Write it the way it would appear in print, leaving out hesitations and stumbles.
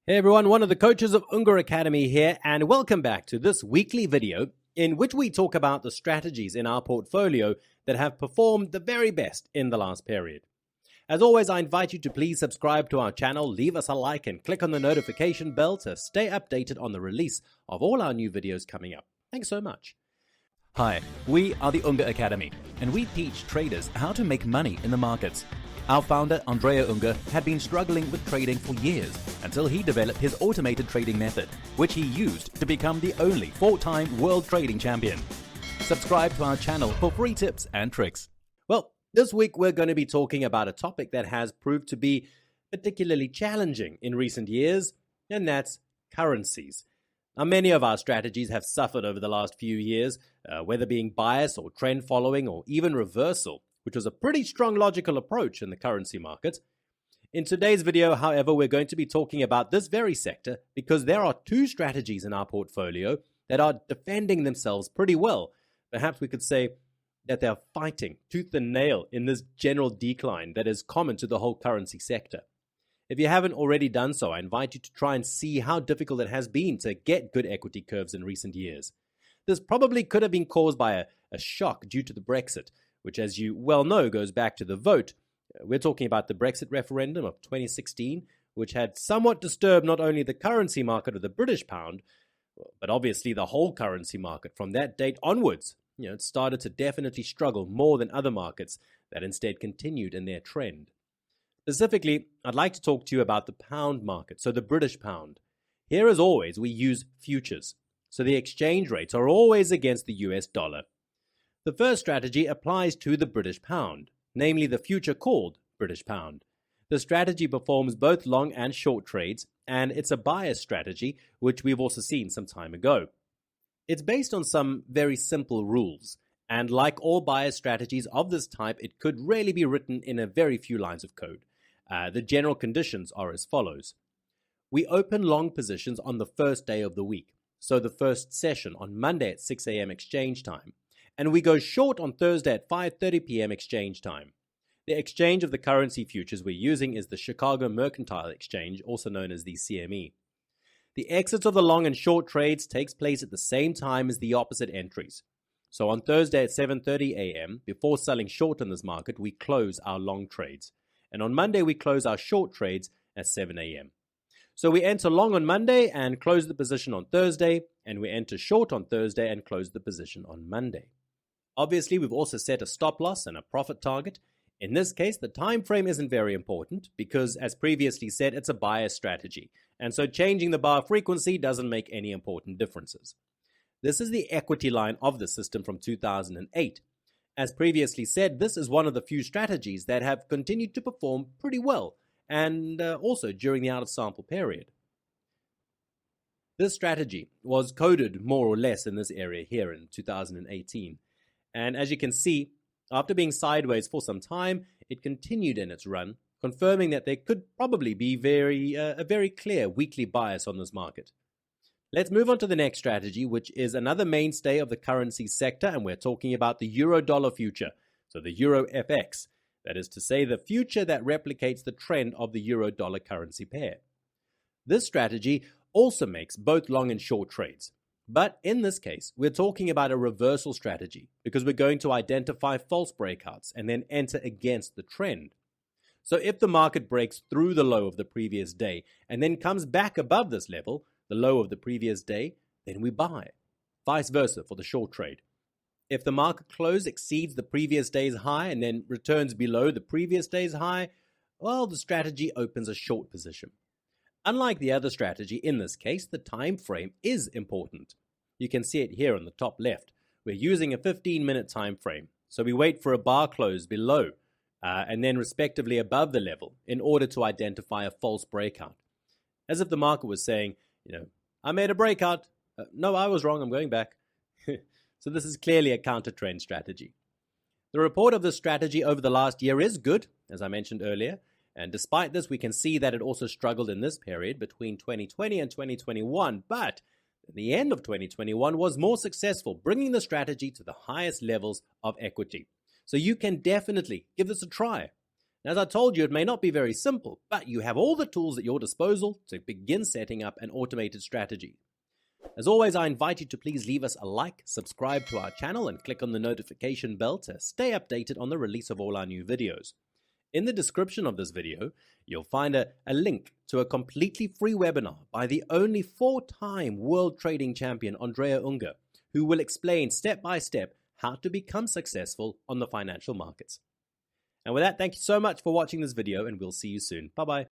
Hey everyone, one of the coaches of Ungar Academy here, and welcome back to this weekly video in which we talk about the strategies in our portfolio that have performed the very best in the last period. As always, I invite you to please subscribe to our channel, leave us a like, and click on the notification bell to stay updated on the release of all our new videos coming up. Thanks so much. Hi, we are the Ungar Academy, and we teach traders how to make money in the markets. Our founder, Andrea Ungar, had been struggling with trading for years until he developed his automated trading method, which he used to become the only 4-time world trading champion. Subscribe to our channel for free tips and tricks. Well, this week we're going to be talking about a topic that has proved to be particularly challenging in recent years, and that's currencies. Now, many of our strategies have suffered over the last few years, whether being bias or trend following or even reversal, which was a pretty strong logical approach in the currency market. In today's video, however, we're going to be talking about this very sector because there are two strategies in our portfolio that are defending themselves pretty well. Perhaps we could say that they're fighting tooth and nail in this general decline that is common to the whole currency sector. If you haven't already done so, I invite you to try and see how difficult it has been to get good equity curves in recent years. This probably could have been caused by a shock due to the Brexit, which, as you well know, goes back to the vote. We're talking about the Brexit referendum of 2016, which had somewhat disturbed not only the currency market of the British pound, but obviously the whole currency market. From that date onwards, it started to definitely struggle more than other markets that instead continued in their trend. Specifically, I'd like to talk to you about the pound market, so the British pound. Here, as always, we use futures, so the exchange rates are always against the US dollar. The first strategy applies to the British pound, namely the future called British pound. The strategy performs both long and short trades, and it's a bias strategy, which we've also seen some time ago. It's based on some very simple rules, and like all bias strategies of this type, it could really be written in a very few lines of code. The general conditions are as follows. We open long positions on the first day of the week, so the first session on Monday at 6 a.m. exchange time. And we go short on Thursday at 5:30 p.m. exchange time. The exchange of the currency futures we're using is the Chicago Mercantile Exchange, also known as the CME. The exit of the long and short trades takes place at the same time as the opposite entries. So on Thursday at 7:30 a.m., before selling short in this market, we close our long trades. And on Monday, we close our short trades at 7 a.m. So we enter long on Monday and close the position on Thursday, and we enter short on Thursday and close the position on Monday. Obviously, we've also set a stop loss and a profit target. In this case, the time frame isn't very important because, as previously said, it's a bias strategy, and so changing the bar frequency doesn't make any important differences. This is the equity line of the system from 2008. As previously said, this is one of the few strategies that have continued to perform pretty well, and also during the out-of-sample period. This strategy was coded more or less in this area here in 2018. And as you can see, after being sideways for some time, it continued in its run, confirming that there could probably be a very clear weekly bias on this market. Let's move on to the next strategy, which is another mainstay of the currency sector, and we're talking about the euro-dollar future, so the Euro FX. That is to say, the future that replicates the trend of the euro-dollar currency pair. This strategy also makes both long and short trades. But in this case, we're talking about a reversal strategy because we're going to identify false breakouts and then enter against the trend. So if the market breaks through the low of the previous day and then comes back above this level, the low of the previous day, then we buy. Vice versa for the short trade. If the market close exceeds the previous day's high and then returns below the previous day's high, well, the strategy opens a short position. Unlike the other strategy, in this case, the time frame is important. You can see it here on the top left. We're using a 15-minute time frame, so we wait for a bar close below and then respectively above the level in order to identify a false breakout. As if the market was saying, I made a breakout. No, I was wrong. I'm going back. So this is clearly a counter-trend strategy. The report of this strategy over the last year is good, as I mentioned earlier. And despite this, we can see that it also struggled in this period between 2020 and 2021, but at the end of 2021 was more successful, bringing the strategy to the highest levels of equity. So you can definitely give this a try. As I told you, it may not be very simple, but you have all the tools at your disposal to begin setting up an automated strategy. As always, I invite you to please leave us a like, subscribe to our channel, and click on the notification bell to stay updated on the release of all our new videos. In the description of this video, you'll find a link to a completely free webinar by the only 4-time world trading champion Andrea Unger, who will explain step by step how to become successful on the financial markets. And with that, thank you so much for watching this video, and we'll see you soon. Bye-bye.